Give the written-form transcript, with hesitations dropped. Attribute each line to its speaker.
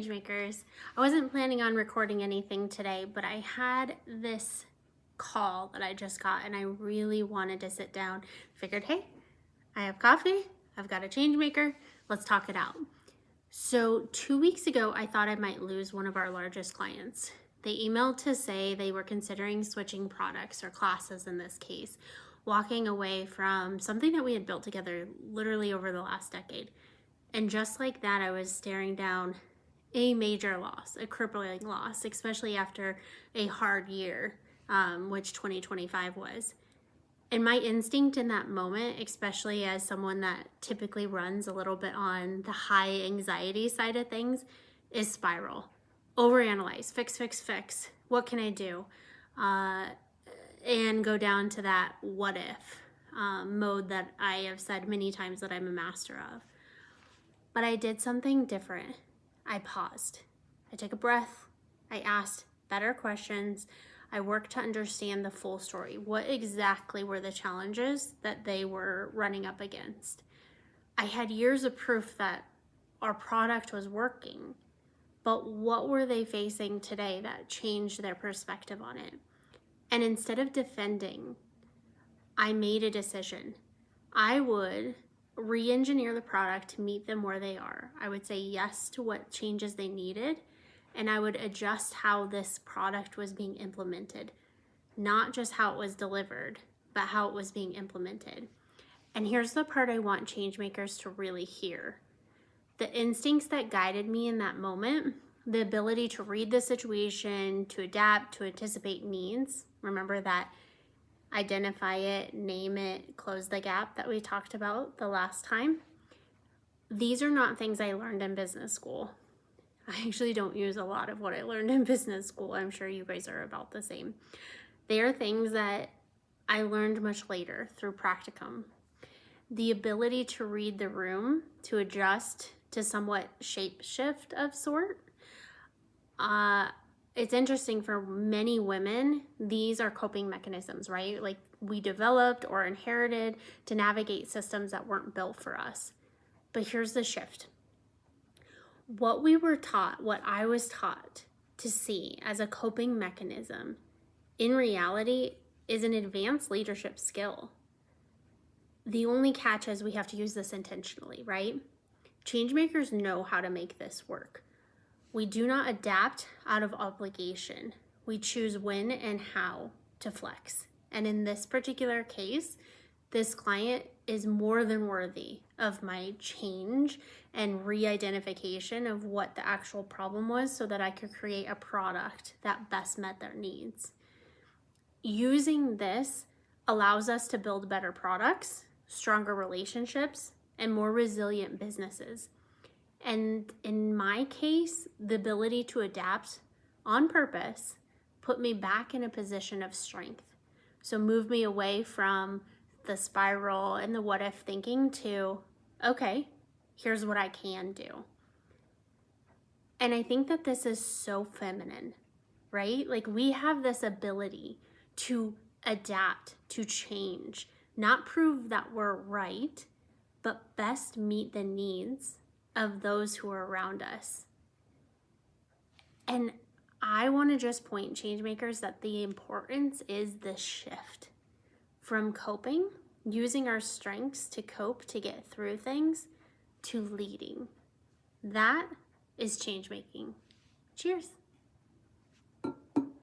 Speaker 1: Changemakers. I wasn't planning on recording anything today, but I had this call that I just got and I really wanted to sit down. Figured, hey, I have coffee, I've got a Changemaker, let's talk it out. So 2 weeks ago, I thought I might lose one of our largest clients. They emailed to say they were considering switching products or classes in this case, walking away from something that we had built together literally over the last decade. And just like that, I was staring down a major loss, a crippling loss, especially after a hard year, which 2025 was. And my instinct in that moment, especially as someone that typically runs a little bit on the high anxiety side of things, is spiral. Overanalyze, fix. What can I do? And go down to that what if mode that I have said many times that I'm a master of. But I did something different. I paused. I took a breath. I asked better questions. I worked to understand the full story. What exactly were the challenges that they were running up against? I had years of proof that our product was working, but what were they facing today that changed their perspective on it? And instead of defending, I made a decision. I would re-engineer the product to meet them where they are. I would say yes to what changes they needed, and I would adjust how this product was being implemented. Not just how it was delivered, but how it was being implemented. And here's the part I want changemakers to really hear. The instincts that guided me in that moment, the ability to read the situation, to adapt, to anticipate needs. Remember that identify it, name it, close the gap that we talked about the last time. These are not things I learned in business school. I actually don't use a lot of what I learned in business school. I'm sure you guys are about the same. They are things that I learned much later through practicum. The ability to read the room, to adjust to somewhat shape shift of sort. It's interesting for many women, these are coping mechanisms, right? Like we developed or inherited to navigate systems that weren't built for us. But here's the shift. What we were taught, what I was taught to see as a coping mechanism, in reality is an advanced leadership skill. The only catch is we have to use this intentionally, right? Changemakers know how to make this work. We do not adapt out of obligation. We choose when and how to flex. And in this particular case, this client is more than worthy of my change and re-identification of what the actual problem was so that I could create a product that best met their needs. Using this allows us to build better products, stronger relationships, and more resilient businesses. And in my case, the ability to adapt on purpose put me back in a position of strength. So move me away from the spiral and the what if thinking to, okay, here's what I can do. And I think that this is so feminine, right? Like we have this ability to adapt, to change, not prove that we're right, but best meet the needs of those who are around us. And I want to just point changemakers that the importance is the shift from coping, using our strengths to cope, to get through things, to leading. That is change making. Cheers.